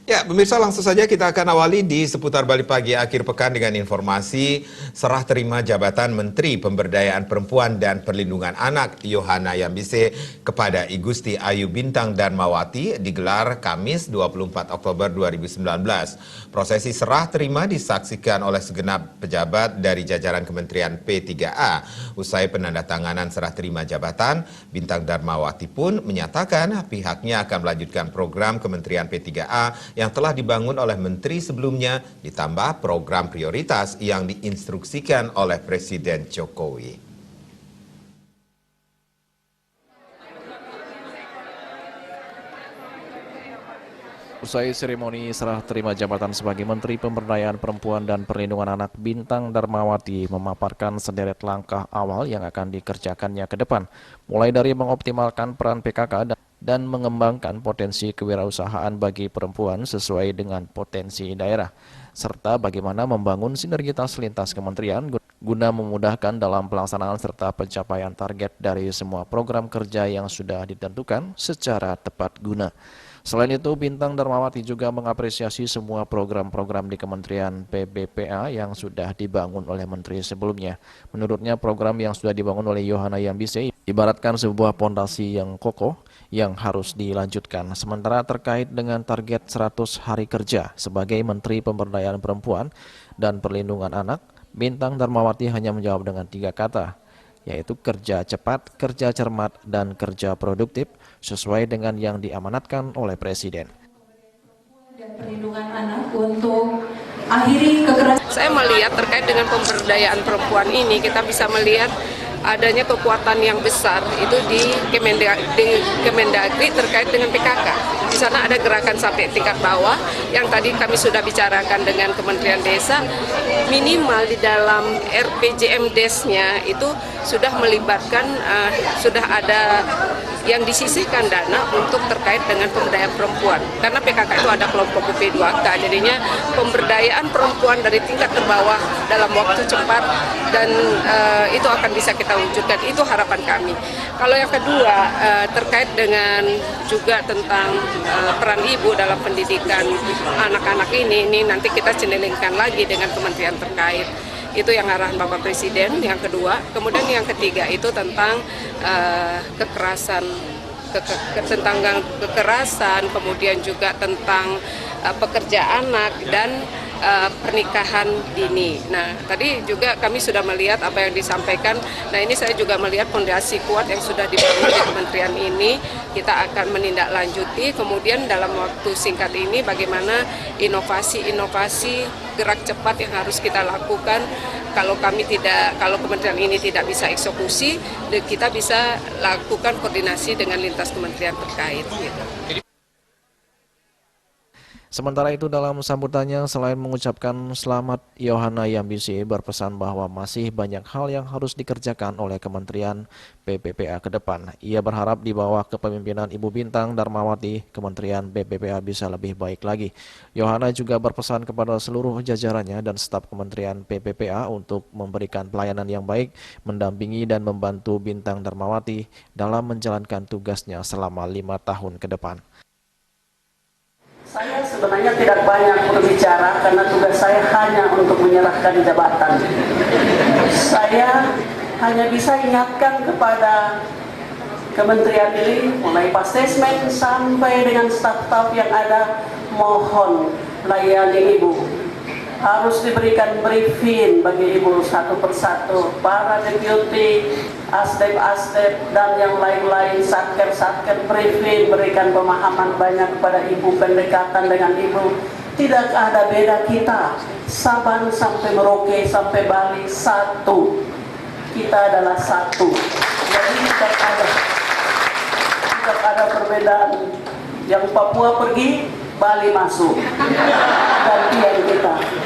Ya, pemirsa, langsung saja kita akan awali di seputar Bali Pagi akhir pekan dengan informasi serah terima jabatan Menteri Pemberdayaan Perempuan dan Perlindungan Anak Yohana Yambise kepada I Gusti Ayu Bintang Darmawati digelar Kamis 24 Oktober 2019. Prosesi serah terima disaksikan oleh segenap pejabat dari jajaran Kementerian P3A. Usai penandatanganan serah terima jabatan, Bintang Darmawati pun menyatakan pihaknya akan melanjutkan program Kementerian P3A yang telah dibangun oleh menteri sebelumnya, ditambah program prioritas yang diinstruksikan oleh Presiden Jokowi. Usai seremoni serah terima jabatan sebagai Menteri Pemberdayaan Perempuan dan Perlindungan Anak, Bintang Darmawati memaparkan sederet langkah awal yang akan dikerjakannya ke depan, mulai dari mengoptimalkan peran PKK dan mengembangkan potensi kewirausahaan bagi perempuan sesuai dengan potensi daerah, serta bagaimana membangun sinergitas lintas kementerian guna memudahkan dalam pelaksanaan serta pencapaian target dari semua program kerja yang sudah ditentukan secara tepat guna. Selain itu, Bintang Darmawati juga mengapresiasi semua program-program di Kementerian PBPA yang sudah dibangun oleh menteri sebelumnya. Menurutnya, program yang sudah dibangun oleh Yohana Yambise ibaratkan sebuah pondasi yang kokoh yang harus dilanjutkan. Sementara terkait dengan target 100 hari kerja sebagai Menteri Pemberdayaan Perempuan dan Perlindungan Anak, Bintang Darmawati hanya menjawab dengan 3 kata, yaitu kerja cepat, kerja cermat, dan kerja produktif sesuai dengan yang diamanatkan oleh Presiden. Dan perlindungan anak untuk akhiri kekerasan. Saya melihat terkait dengan pemberdayaan perempuan ini, kita bisa melihat adanya kekuatan yang besar itu di Kemendagri terkait dengan PKK. Di sana ada gerakan sampai tingkat bawah yang tadi kami sudah bicarakan dengan Kementerian Desa, minimal di dalam RPJMDes-nya itu sudah melibatkan, sudah ada yang disisihkan dana untuk terkait dengan pemberdayaan perempuan. Karena PKK itu ada kelompok UP2K, jadinya pemberdayaan perempuan dari tingkat terbawah dalam waktu cepat dan itu akan bisa kita wujudkan. Itu harapan kami. Kalau yang kedua terkait dengan juga tentang peran ibu dalam pendidikan anak-anak ini nanti kita cenderungkan lagi dengan kementerian terkait. Itu yang arahan Bapak Presiden, yang kedua. Kemudian yang ketiga itu tentang kekerasan, kemudian juga tentang pekerja anak dan pernikahan dini. Nah, tadi juga kami sudah melihat apa yang disampaikan. Nah, ini saya juga melihat fondasi kuat yang sudah dibangun di kementerian ini. Kita akan menindaklanjuti. Kemudian dalam waktu singkat ini bagaimana inovasi-inovasi gerak cepat yang harus kita lakukan. Kalau kementerian ini tidak bisa eksekusi, kita bisa lakukan koordinasi dengan lintas kementerian terkait. Gitu. Sementara itu dalam sambutannya selain mengucapkan selamat, Yohana Yambise berpesan bahwa masih banyak hal yang harus dikerjakan oleh Kementerian PPPA ke depan. Ia berharap di bawah kepemimpinan Ibu Bintang Darmawati, Kementerian PPPA bisa lebih baik lagi. Yohana juga berpesan kepada seluruh jajarannya dan staf Kementerian PPPA untuk memberikan pelayanan yang baik, mendampingi dan membantu Bintang Darmawati dalam menjalankan tugasnya selama 5 tahun ke depan. Saya sebenarnya tidak banyak berbicara karena tugas saya hanya untuk menyerahkan jabatan. Saya hanya bisa ingatkan kepada kementerian ini, mulai Pasdesmen sampai dengan staf-staf yang ada, mohon layani Ibu. Harus diberikan briefing bagi Ibu satu persatu, para deputi, asdep dan yang lain-lain, satker briefing, berikan pemahaman banyak kepada Ibu, pendekatan dengan Ibu. Tidak ada beda kita, Sabang sampai Merauke sampai Bali satu. Kita adalah satu. Jadi tidak ada perbedaan. Yang Papua pergi, Bali masuk. Gantian kita.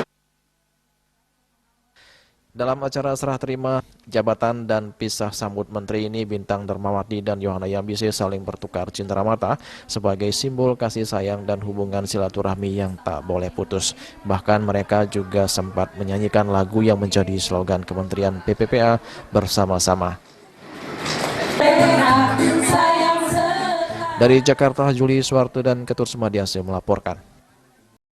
Dalam acara serah terima jabatan dan pisah sambut menteri ini, Bintang Darmawati dan Yohana Yambise saling bertukar cindera mata sebagai simbol kasih sayang dan hubungan silaturahmi yang tak boleh putus. Bahkan mereka juga sempat menyanyikan lagu yang menjadi slogan Kementerian PPPA bersama-sama. Dari Jakarta, Juli Suwarto dan Ketut Sumadiase melaporkan.